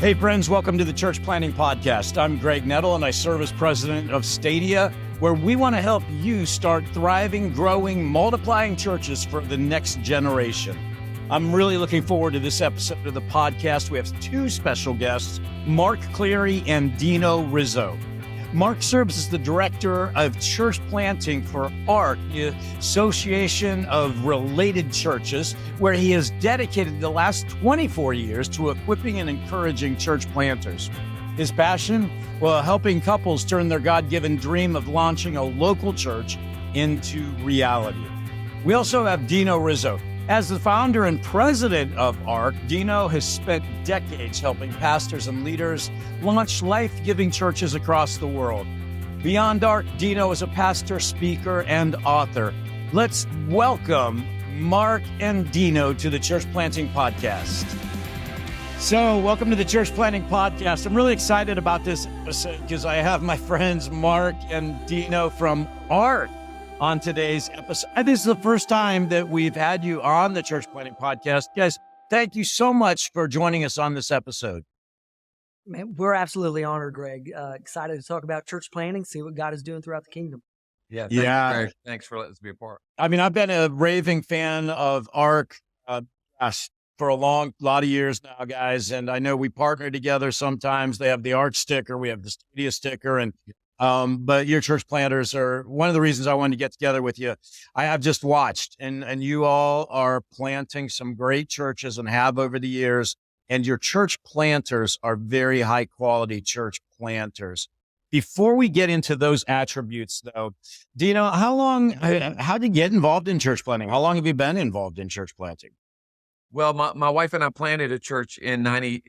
Hey friends, welcome to the Church Planting Podcast. I'm Greg Nettle and I serve as president of Stadia, where we want to help you start thriving, growing, multiplying churches for the next generation. I'm really looking forward to this episode of the podcast. We have two special guests, Marc Cleary and Dino Rizzo. Marc serves as the director of church planting for ARC, the Association of Related Churches, where he has dedicated the last 24 years to equipping and encouraging church planters. His passion? Well, helping couples turn their God-given dream of launching a local church into reality. We also have Dino Rizzo. As the founder and president of ARC, Dino has spent decades helping pastors and leaders launch life-giving churches across the world. Beyond ARC, Dino is a pastor, speaker, and author. Let's welcome Marc and Dino to the Church Planting Podcast. So, welcome to the Church Planting Podcast. I'm really excited about this episode because I have my friends Marc and Dino from ARC on today's episode. This is the first time that we've had you on the Church Planting Podcast. Guys, thank you so much for joining us on this episode. Man, we're absolutely honored, Greg. Excited to talk about church planting, see what God is doing throughout the kingdom. Yeah. Thanks for letting us be a part. I mean, I've been a raving fan of ARC for a lot of years now, guys. And I know we partner together sometimes. They have the ARC sticker, we have the Stadia sticker, and but your church planters are one of the reasons I wanted to get together with you. I have just watched, and you all are planting some great churches and have over the years. And your church planters are very high quality church planters. Before we get into those attributes, though, Dino, how did you get involved in church planting? How long have you been involved in church planting? Well, my wife and I planted a church in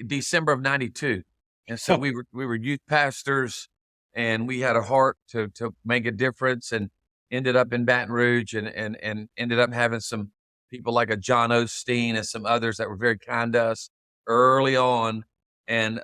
December of 92. And so we were youth pastors. And we had a heart to make a difference, and ended up in Baton Rouge, and ended up having some people like a John Osteen and some others that were very kind to us early on, and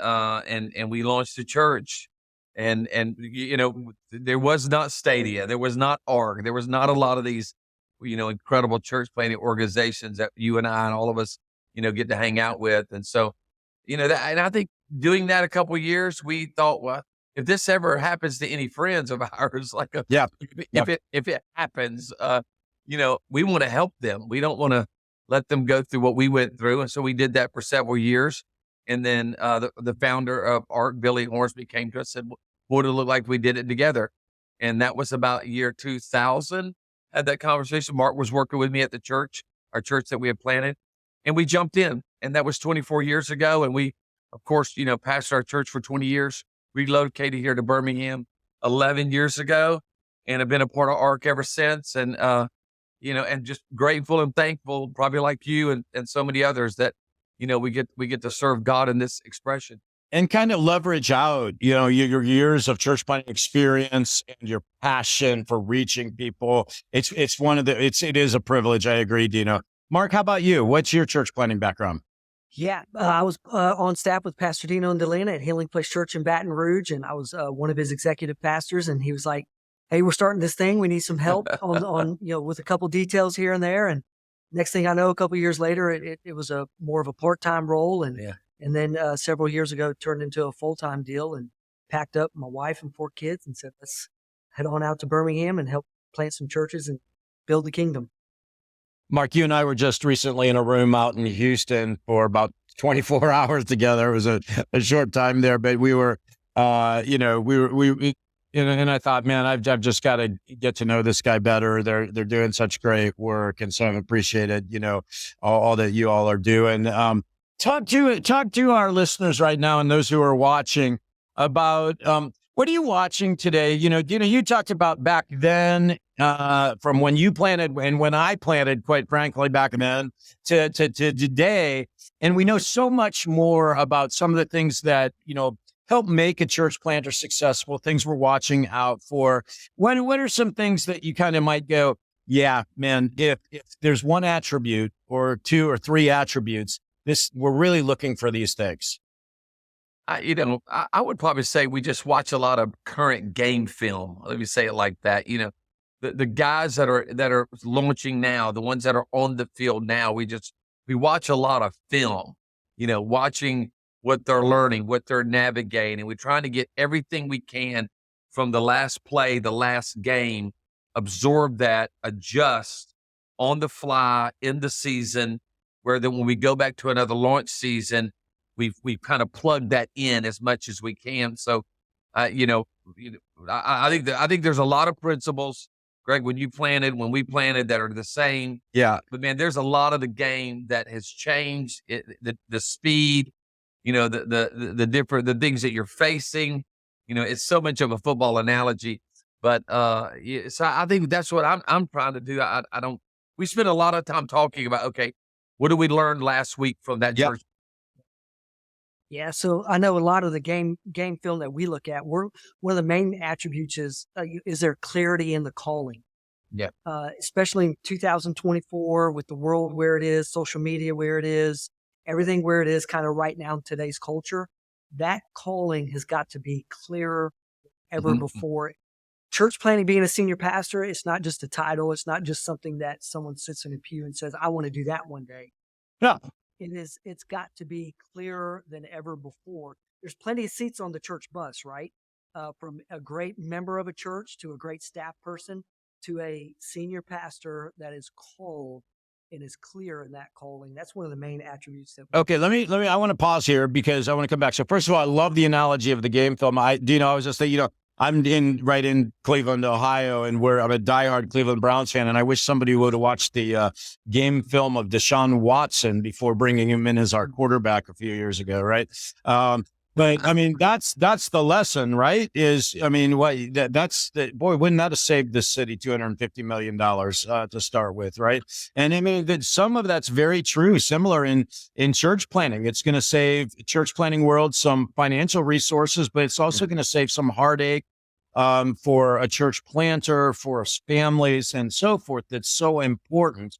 we launched a church, and you know, there was not Stadia, there was not ARC, there was not a lot of these, you know, incredible church planting organizations that you and I and all of us, you know, get to hang out with, and so, you know, and I think doing that a couple of years, we thought, well, if this ever happens to any friends of ours, if it happens, you know, we want to help them. We don't want to let them go through what we went through. And so we did that for several years. And then the founder of ARC, Billy Hornsby, came to us and said, what would it look like if we did it together? And that was about year 2000. Had that conversation. Marc was working with me at the church, our church that we had planted. And we jumped in. And that was 24 years ago. And we, of course, you know, pastored our church for 20 years. Relocated here to Birmingham 11 years ago, and have been a part of ARC ever since. And, you know, and just grateful and thankful, probably like you and so many others, that, you know, we get to serve God in this expression. And kind of leverage out, you know, your years of church planting experience and your passion for reaching people. It is a privilege. I agree, Dino. Marc, how about you? What's your church planting background? Yeah, I was on staff with Pastor Dino and Delana at Healing Place Church in Baton Rouge, and I was one of his executive pastors. And he was like, "Hey, we're starting this thing. We need some help on you know, with a couple details here and there." And next thing I know, a couple of years later, it was a more of a part-time role, and then several years ago, it turned into a full-time deal. And packed up my wife and 4 kids and said, "Let's head on out to Birmingham and help plant some churches and build the kingdom." Marc, you and I were just recently in a room out in Houston for about 24 hours together. It was a short time there, but we were, you know, and I thought, man, I've just got to get to know this guy better. They're doing such great work, and so I've appreciated, you know, all that you all are doing. Talk to our listeners right now and those who are watching about what are you watching today? You know, Dino, you talked about back then. From when you planted and when I planted, quite frankly, back then to today. And we know so much more about some of the things that, you know, help make a church planter successful, things we're watching out for. What are some things that you kind of might go, yeah, man, if there's one attribute or 2 or 3 attributes, we're really looking for these things? I would probably say we just watch a lot of current game film. Let me say it like that. You know, the guys that are launching now, the ones that are on the field now, we watch a lot of film, you know, watching what they're learning, what they're navigating. We're trying to get everything we can from the last play, the last game, absorb that, adjust on the fly in the season, where then when we go back to another launch season, we've kind of plugged that in as much as we can. So, I think there's a lot of principles, Greg, when we planted that are the same. Yeah. But man, there's a lot of the game that has changed. The speed, the things that you're facing. It's so much of a football analogy. But so I think that's what I'm trying to do. I don't. We spend a lot of time talking about, okay, what did we learn last week from that church? Yeah, so I know a lot of the game film that we look at, one of the main attributes is there clarity in the calling. Yeah. Especially in 2024 with the world where it is, social media where it is, everything where it is kind of right now in today's culture, that calling has got to be clearer than ever before. Church planting, being a senior pastor, it's not just a title. It's not just something that someone sits in a pew and says, I want to do that one day. Yeah. It's got to be clearer than ever before. There's plenty of seats on the church bus, right? From a great member of a church to a great staff person to a senior pastor that is called and is clear in that calling. That's one of the main attributes that. Okay, I want to pause here because I want to come back. So first of all, I love the analogy of the game film. Dino, I was just saying, I'm right in Cleveland, Ohio, and I'm a diehard Cleveland Browns fan, and I wish somebody would have watched the game film of Deshaun Watson before bringing him in as our quarterback a few years ago, right? But I mean, that's the lesson, right? Boy, wouldn't that have saved this city $250 million to start with, right? And I mean, that some of that's very true. Similar in church planting, it's going to save church planting world some financial resources, but it's also going to save some heartache for a church planter, for families, and so forth. That's so important.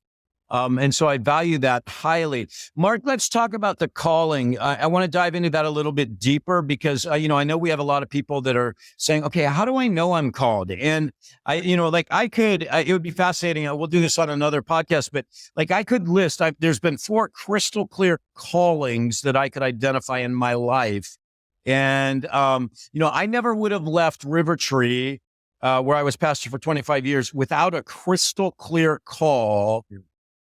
And so I value that highly. Marc, let's talk about the calling. I want to dive into that a little bit deeper because, I know we have a lot of people that are saying, okay, how do I know I'm called? And it would be fascinating. We'll do this on another podcast, but I could list, there's been 4 crystal clear callings that I could identify in my life. And, I never would have left River Tree, where I was pastor for 25 years without a crystal clear call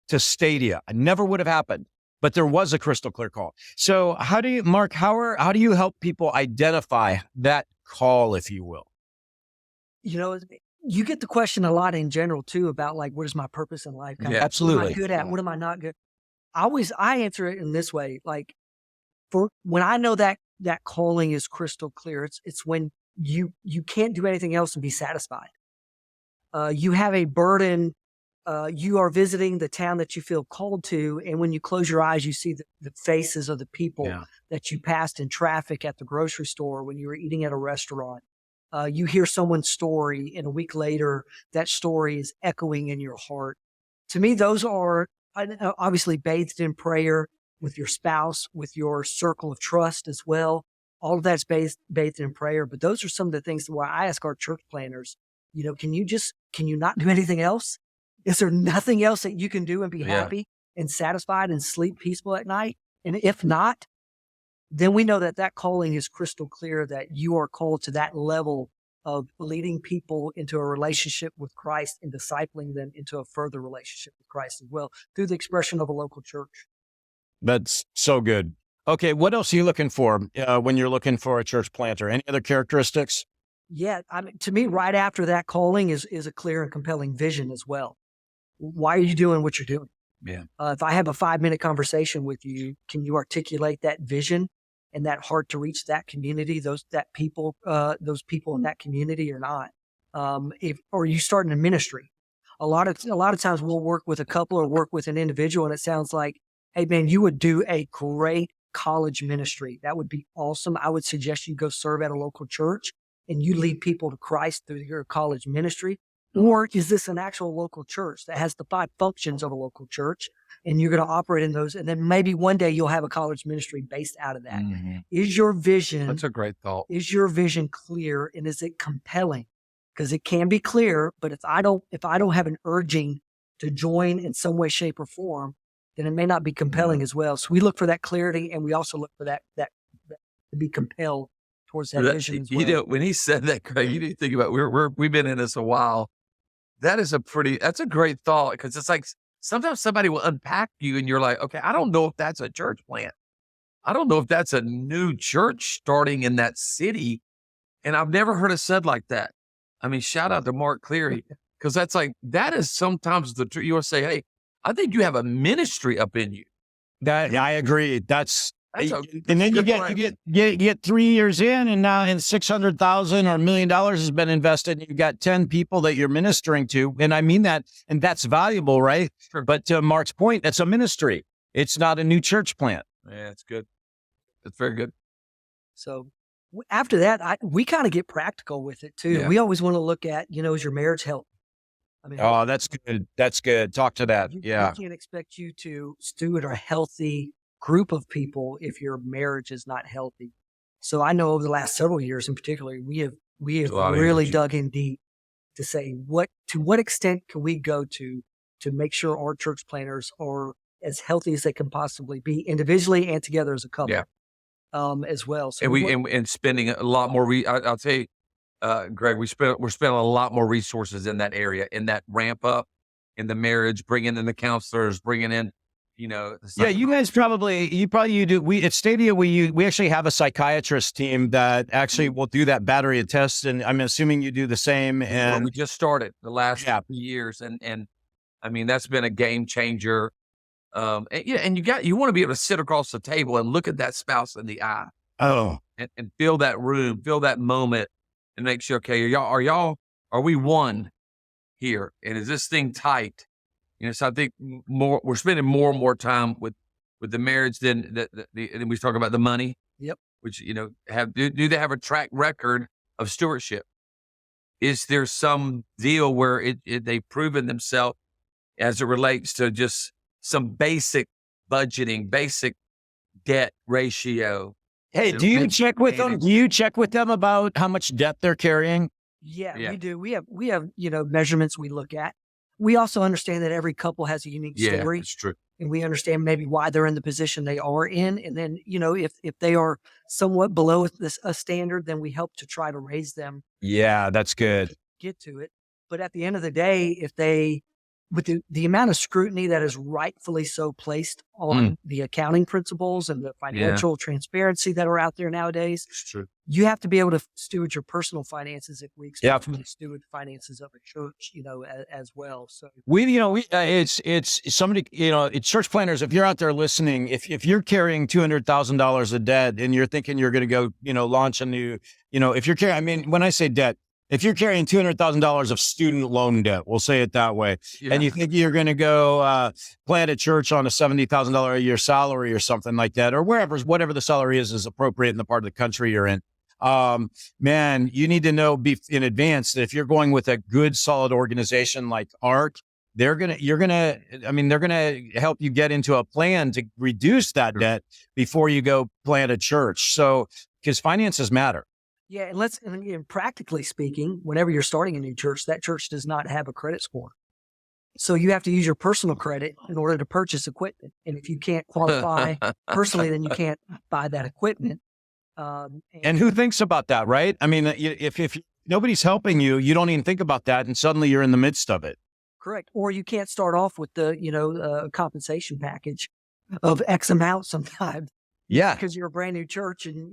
to Stadia. It never would have happened, but there was a crystal clear call. So Marc, how do you help people identify that call, if you will? You get the question a lot in general too about what is my purpose in life? Absolutely. What am I good at? What am I not good? I answer it in this way. For when I know that calling is crystal clear, it's when you can't do anything else and be satisfied. You have a burden. You are visiting the town that you feel called to, and when you close your eyes, you see the faces of the people that you passed in traffic at the grocery store, when you were eating at a restaurant. You hear someone's story, and a week later, that story is echoing in your heart. To me, those are obviously bathed in prayer with your spouse, with your circle of trust as well. All of that's bathed in prayer. But those are some of the things where I ask our church planners, can you not do anything else? Is there nothing else that you can do and be happy and satisfied and sleep peaceful at night? And if not, then we know that calling is crystal clear, that you are called to that level of leading people into a relationship with Christ and discipling them into a further relationship with Christ as well through the expression of a local church. That's so good. Okay, what else are you looking for when you're looking for a church planter? Any other characteristics? Yeah, to me, right after that calling is a clear and compelling vision as well. Why are you doing what you're doing? Yeah. If I have a 5-minute conversation with you, can you articulate that vision and that heart to reach that community, those people in that community or not? Or you starting a ministry? A lot of times we'll work with a couple or work with an individual, and it sounds like, hey man, you would do a great college ministry. That would be awesome. I would suggest you go serve at a local church and you lead people to Christ through your college ministry. Or is this an actual local church that has the 5 functions of a local church, and you're going to operate in those? And then maybe one day you'll have a college ministry based out of that. Mm-hmm. Is your vision? That's a great thought. Is your vision clear, and is it compelling? Because it can be clear, but if I don't have an urging to join in some way, shape, or form, then it may not be compelling as well. So we look for that clarity, and we also look for that to be compelled towards that vision as well. You know, when he said that, Craig, you need to think about, we've been in this a while. That's a great thought, because it's like sometimes somebody will unpack you and you're like, okay, I don't know if that's a church plant. I don't know if that's a new church starting in that city. And I've never heard it said like that. I mean, shout out to Marc Cleary, because that is sometimes you want to say, hey, I think you have a ministry up in you. I agree. And then you get 3 years in, and now in $600,000 or $1 million has been invested. And you've got 10 people that you're ministering to. And I mean that, and that's valuable, right? Sure. But to Mark's point, that's a ministry. It's not a new church plant. Yeah, it's good. It's very good. So after that, we kind of get practical with it too. Yeah. We always want to look at, is your marriage healthy? I mean, Oh, that's good. That's good. Talk to that. Yeah. We can't expect you to steward a healthy group of people if your marriage is not healthy. So I know over the last several years in particular, we have really dug in deep to say to what extent can we go to make sure our church planners are as healthy as they can possibly be, individually and together as a couple. Yeah. As well. So and spending a lot more. I'll tell you, Greg, we're spending a lot more resources in that area, in that ramp up, in the marriage, bringing in the counselors, bringing in, Yeah, you guys you do. We at Stadia, we actually have a psychiatrist team that actually will do that battery of tests, and I'm assuming you do the same. And we just started the last few years, and I mean that's been a game changer. And you want to be able to sit across the table and look at that spouse in the eye. Oh, and feel that room, feel that moment, and make sure, okay, are we one here? And is this thing tight? So I think we're spending more and more time with the marriage than and we talk about the money. Yep. Which, do they have a track record of stewardship? Is there some deal where they've proven themselves as it relates to just some basic budgeting, basic debt ratio? Hey, do you check with them? Do you check with them about how much debt they're carrying? Yeah, we do. We have measurements we look at. We also understand that every couple has a unique story. Yeah, that's true. And we understand maybe why they're in the position they are in. And then, if they are somewhat below a standard, then we help to try to raise them. Yeah, that's good. Get to it. But at the end of the day, if they, with the amount of scrutiny that is rightfully so placed on the accounting principles and the financial transparency that are out there nowadays, It's true. you have to be able to steward your personal finances if we expect you to steward finances of a church, as well. So it's somebody, it's church planners. If you're out there listening, if you're carrying $200,000 of debt and you're thinking you're going to go, launch a new, if you're carrying, I mean, when I say debt, if you're carrying $200,000 of student loan debt, we'll say it that way, and you think you're going to go plant a church on a $70,000 a year salary or something like that, or whatever the salary is appropriate in the part of the country you're in, man, you need to know in advance that if you're going with a good, solid organization like ARC, they're going to help you get into a plan to reduce that debt before you go plant a church. So, because finances matter. Yeah, and practically speaking, whenever you're starting a new church, that church does not have a credit score. So you have to use your personal credit in order to purchase equipment. And if you can't qualify personally, then you can't buy that equipment. And who thinks about that, right? I mean, if nobody's helping you, you don't even think about that, and suddenly you're in the midst of it. Correct. Or you can't start off with the compensation package of X amount sometimes. Yeah. Because you're a brand new church and,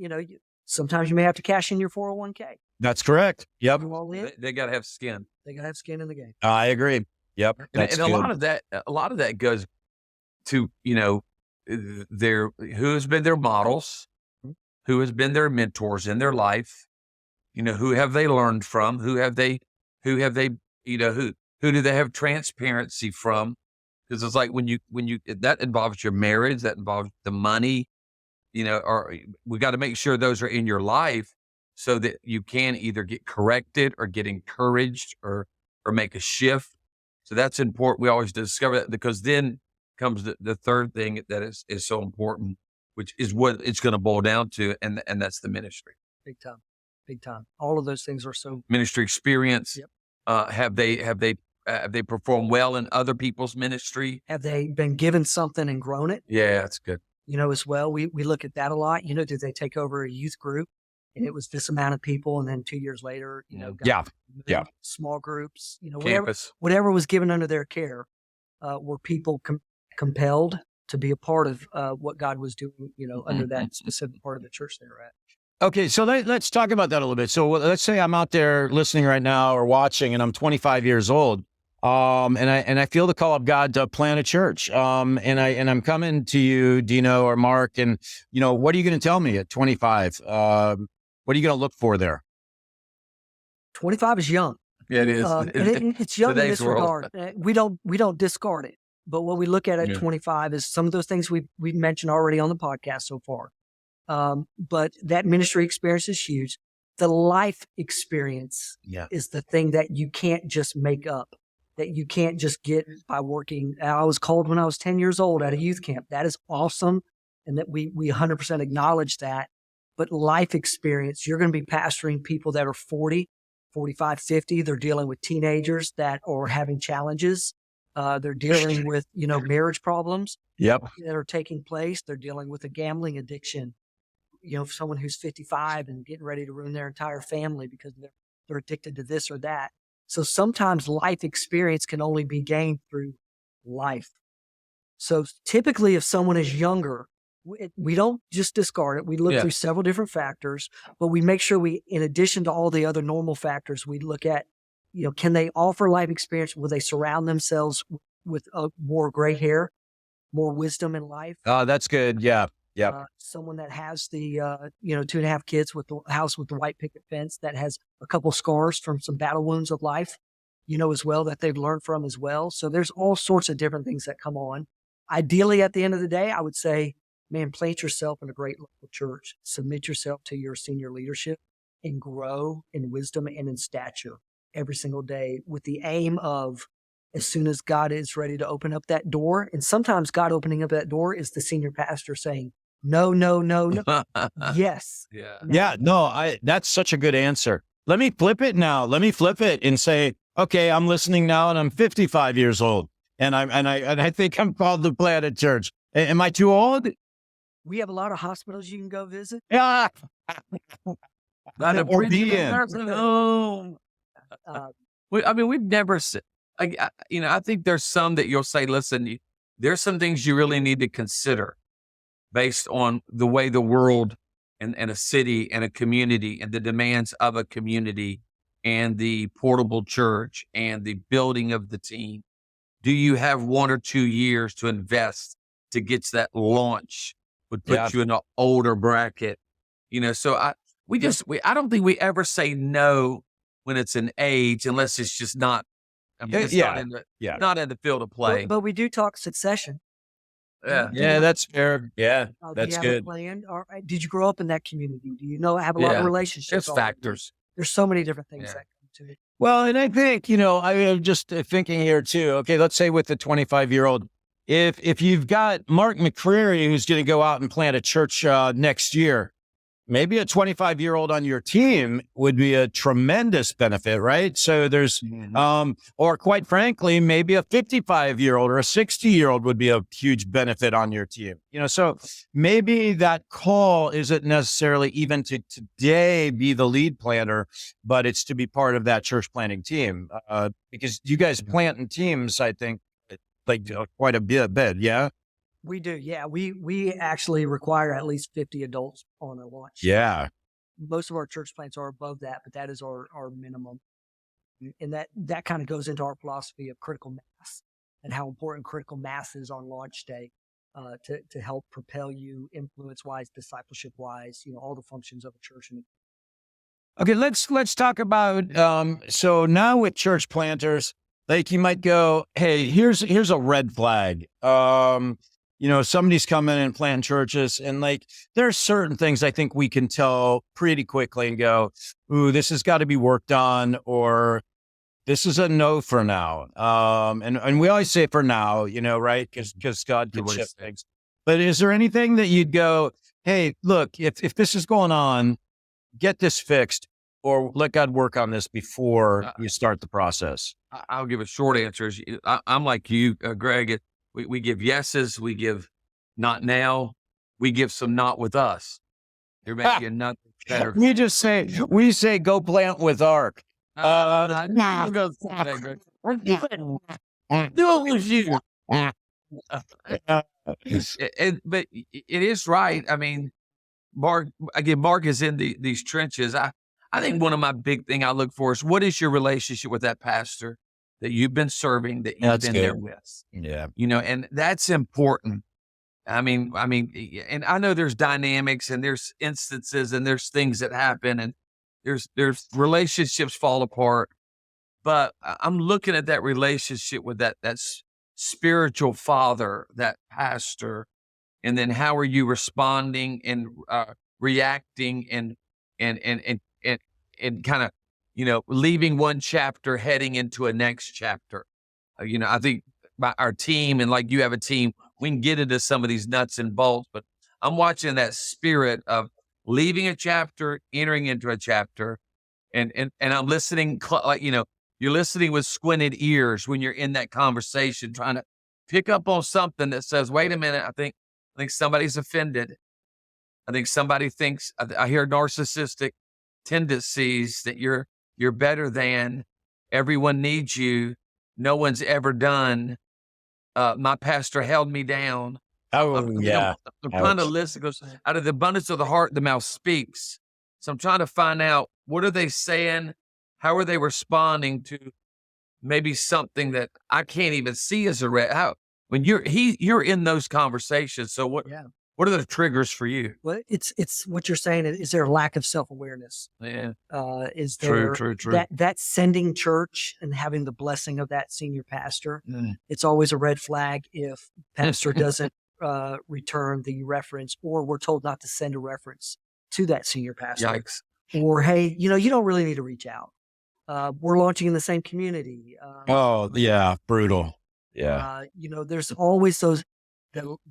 sometimes you may have to cash in your 401k. That's correct. Yep. They got to have skin. They got to have skin in the game. I agree. Yep. And a lot of that goes to, who has been their models, who has been their mentors in their life, who have they learned from, who do they have transparency from? Because it's like when you that involves your marriage, that involves the money, or we got to make sure those are in your life so that you can either get corrected or get encouraged or make a shift. So that's important. We always discover that, because then comes the third thing that is so important, which is what it's going to boil down to. And that's the ministry. Big time. All of those things are so ministry experience. Yep. Have they performed well in other people's ministry? Have they been given something and grown it? Yeah, that's good. as well. We look at that a lot. Did they take over a youth group and it was this amount of people, and then 2 years later, Yeah. small groups, Campus. whatever was given under their care, were people compelled to be a part of what God was doing, under that specific part of the church they were at. Okay, so let's talk about that a little bit. So let's say I'm out there listening right now or watching, and I'm 25 years old, and I feel the call of God to plant a church, and I'm coming to you, Dino or Marc, and what are you going to tell me at 25? What are you going to look for there? 25 is young. Yeah, it is. It's young in Today's this world. regard. We don't discard it, but what we look at 25 is some of those things we've mentioned already on the podcast so far. But that ministry experience is huge. The life experience is the thing that you can't just make up, that you can't just get by working. I was called when I was 10 years old at a youth camp. That is awesome. And that we 100% acknowledge that. But life experience, you're going to be pastoring people that are 40, 45, 50. They're dealing with teenagers that are having challenges. They're dealing with, marriage problems that are taking place. They're dealing with a gambling addiction. Someone who's 55 and getting ready to ruin their entire family because they're addicted to this or that. So sometimes life experience can only be gained through life. So typically if someone is younger, we don't just discard it. We look through several different factors, but we make sure in addition to all the other normal factors, we look at, can they offer life experience? Will they surround themselves with more gray hair, more wisdom in life? Oh, that's good. Yeah. Yeah. Someone that has the, 2.5 kids with the house with the white picket fence, that has a couple scars from some battle wounds of life, as well, that they've learned from as well. So there's all sorts of different things that come on. Ideally, at the end of the day, I would say, man, plant yourself in a great local church, submit yourself to your senior leadership, and grow in wisdom and in stature every single day with the aim of, as soon as God is ready to open up that door, and sometimes God opening up that door is the senior pastor saying, no, no, no, no. Yes. Yeah. Yeah. No, that's such a good answer. Let me flip it now. Let me flip it and say, okay, I'm listening now and I'm 55 years old and I think I'm called to plant a church. Am I too old? We have a lot of hospitals you can go visit. Yeah. Or be in. We've never said, I think there's some that you'll say, listen, there's some things you really need to consider based on the way the world and a city and a community and the demands of a community and the portable church and the building of the team. Do you have 1 or 2 years to invest to get to that launch? Would put you in an older bracket, so I don't think we ever say no when it's an age, unless it's just not, not in the field of play. But we do talk succession. Yeah, that's fair. Yeah, that's do you good. have a plan? Or did you grow up in that community? Do you have a lot of relationships? There's factors. There's so many different things that come to it. Well, and I think, I'm just thinking here too. Okay, let's say with the 25-year-old, if you've got Marc Cleary who's going to go out and plant a church next year, maybe a 25-year-old on your team would be a tremendous benefit, right? So there's, or quite frankly, maybe a 55-year-old or a 60-year-old would be a huge benefit on your team. So maybe that call isn't necessarily even to today be the lead planter, but it's to be part of that church planting team. Because you guys plant in teams, I think, like quite a bit, yeah? We do, yeah. We actually require at least 50 adults on a launch. Yeah. Most of our church plants are above that, but that is our minimum. And that kind of goes into our philosophy of critical mass and how important critical mass is on launch day to help propel you influence-wise, discipleship-wise, all the functions of a church. Okay, let's talk about, so now with church planters, like you might go, hey, here's a red flag. Somebody's coming and planting churches, and like there's certain things I think we can tell pretty quickly and go, ooh, this has got to be worked on, or this is a no for now. And we always say for now, right? Because God can shift things. But is there anything that you'd go, hey, look, if this is going on, get this fixed, or let God work on this before you start the process? I'll give a short answer. I'm like you, Greg. We give yeses, we give not now, we give some not with us. There may be a nut better. We say, go plant with ARC. But it is right. I mean, Mark is in these trenches. I think one of my big thing I look for is, what is your relationship with that pastor that you've been serving, that you've been there with? Yeah. And that's important. I mean, and I know there's dynamics and there's instances and there's things that happen and there's relationships fall apart, but I'm looking at that relationship with that spiritual father, that pastor, and then how are you responding and reacting and kind of, leaving one chapter, heading into a next chapter. I think by our team, and like you have a team, we can get into some of these nuts and bolts, but I'm watching that spirit of leaving a chapter, entering into a chapter, and I'm listening, you're listening with squinted ears when you're in that conversation, trying to pick up on something that says, wait a minute, I think somebody's offended. I think somebody thinks, I hear narcissistic tendencies that you're better than, everyone needs you, no one's ever done. My pastor held me down. Oh, yeah. I'm trying to listen, because out of the abundance of the heart, the mouth speaks. So I'm trying to find out, what are they saying? How are they responding to maybe something that I can't even see as a when you're in those conversations. So what are the triggers for you? Well, it's what you're saying. Is there a lack of self-awareness? Yeah. Is there true. That sending church and having the blessing of that senior pastor? It's always a red flag if pastor doesn't return the reference, or we're told not to send a reference to that senior pastor. Yikes. Or, hey, you don't really need to reach out. We're launching in the same community. Brutal. Yeah. There's always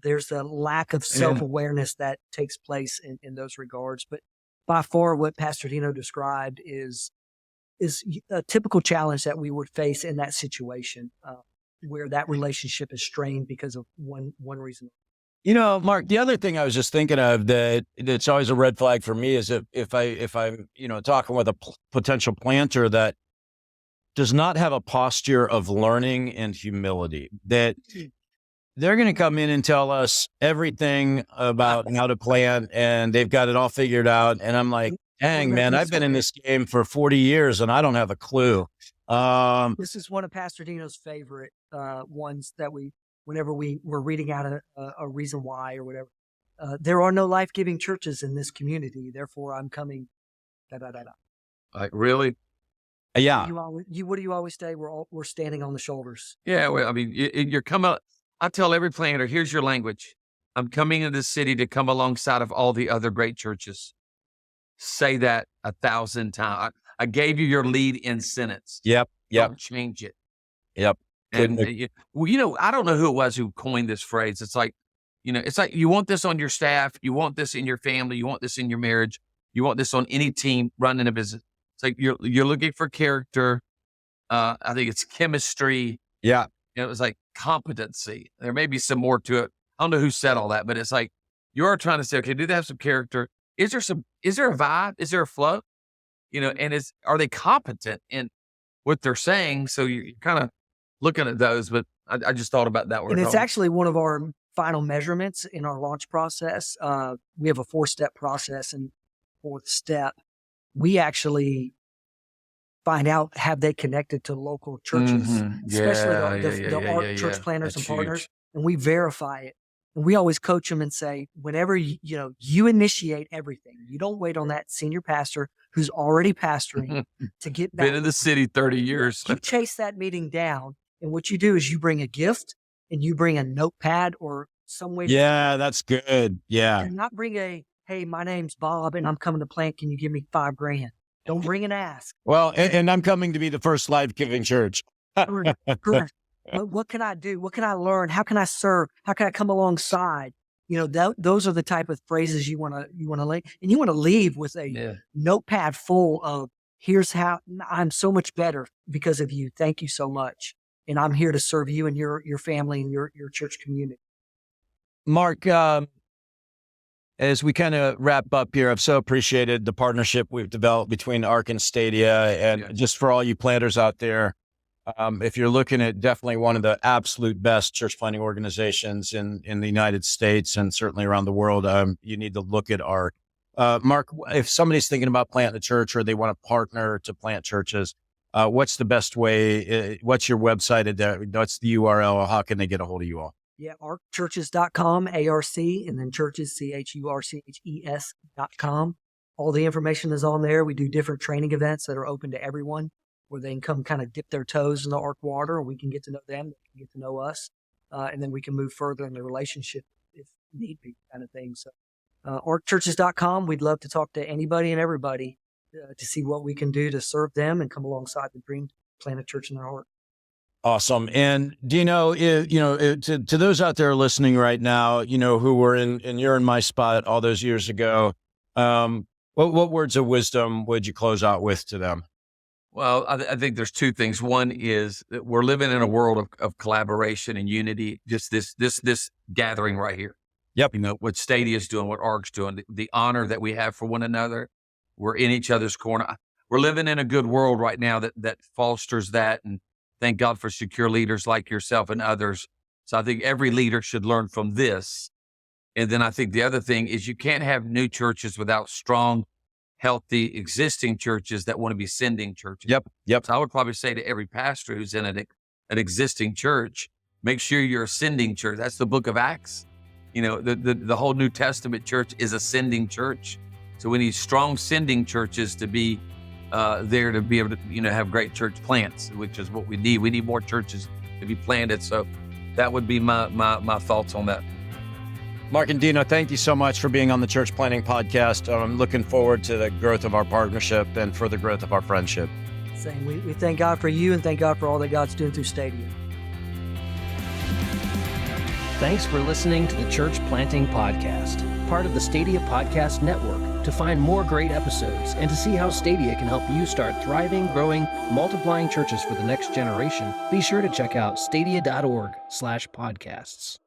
there's a lack of self-awareness that takes place in those regards. But by far, what Pastor Dino described is a typical challenge that we would face in that situation, where that relationship is strained because of one reason. Mark, the other thing I was just thinking of that's always a red flag for me is if I'm, talking with a potential planter that does not have a posture of learning and humility, that they're going to come in and tell us everything about how to plant, and they've got it all figured out. And I'm like, dang, man, I've been in this game for 40 years and I don't have a clue. This is one of Pastor Dino's favorite ones that whenever we were reading out a reason why or whatever, there are no life-giving churches in this community. Therefore, I'm coming. Like, really? Yeah. What do you always say? We're standing on the shoulders. Yeah. Well, I mean, you're coming. I tell every planter, here's your language. I'm coming into the city to come alongside of all the other great churches. Say that 1,000 times. I gave you your lead in sentence. Yep. Don't change it. Yep. And I don't know who it was who coined this phrase. It's like, you want this on your staff, you want this in your family, you want this in your marriage, you want this on any team running a business. It's like you're looking for character. I think it's chemistry. Yeah. It was like competency. There may be some more to it. I don't know who said all that, but it's like you are trying to say, okay, do they have some character? Is there a vibe? Is there a flow? And are they competent in what they're saying? So you're kind of looking at those, but I just thought about that word. And it's actually one of our final measurements in our launch process. We have a 4-step process, and 4th step, we actually find out, have they connected to local churches, especially the ARC church planners and partners, huge. And we verify it. And we always coach them and say, whenever you initiate everything, you don't wait on that senior pastor who's already pastoring to get back. Been in the city 30 years. You chase that meeting down, and what you do is you bring a gift and you bring a notepad or some way. Yeah, that's good. Yeah. And not bring hey, my name's Bob and I'm coming to plant. Can you give me $5,000? Don't bring an ask. Well, and I'm coming to be the first life-giving church. Correct. What can I do? What can I learn? How can I serve? How can I come alongside? Those are the type of phrases you want to lay, and you want to leave with a notepad full of, here's how I'm so much better because of you. Thank you so much. And I'm here to serve you and your family and your church community. Mark, as we kind of wrap up here, I've so appreciated the partnership we've developed between ARC and Stadia. And just for all you planters out there, if you're looking at definitely one of the absolute best church planting organizations in the United States and certainly around the world, you need to look at ARC. Marc, if somebody's thinking about planting a church or they want to partner to plant churches, what's the best way? What's your website? What's the URL? How can they get a hold of you all? Yeah, arcchurches.com, ARC, and then churches, CHURCHES.com. All the information is on there. We do different training events that are open to everyone, where they can come kind of dip their toes in the ARC water, and we can get to know them, they can get to know us, and then we can move further in the relationship if need be, kind of thing. So, arcchurches.com, we'd love to talk to anybody and everybody to see what we can do to serve them and come alongside the dream, plant a church in their heart. Awesome. And Dino, to those out there listening right now, who were in you're in my spot all those years ago, what words of wisdom would you close out with to them? Well, I think there's two things. One is that we're living in a world of collaboration and unity. Just this gathering right here. Yep. What Stadia is doing, what ARC's doing, the honor that we have for one another. We're in each other's corner. We're living in a good world right now that fosters that, and thank God for secure leaders like yourself and others. So I think every leader should learn from this. And then I think the other thing is you can't have new churches without strong, healthy, existing churches that want to be sending churches. Yep. So I would probably say to every pastor who's in an existing church, make sure you're a sending church. That's the book of Acts. The whole New Testament church is a sending church. So we need strong sending churches to be there to be able to, have great church plants, which is what we need. We need more churches to be planted. So that would be my thoughts on that. Marc and Dino, thank you so much for being on the Church Planting Podcast. I'm looking forward to the growth of our partnership and for the growth of our friendship. Same. We thank God for you and thank God for all that God's doing through Stadia. Thanks for listening to the Church Planting Podcast, part of the Stadia Podcast Network. To find more great episodes and to see how Stadia can help you start thriving, growing, multiplying churches for the next generation, be sure to check out stadia.org/podcasts.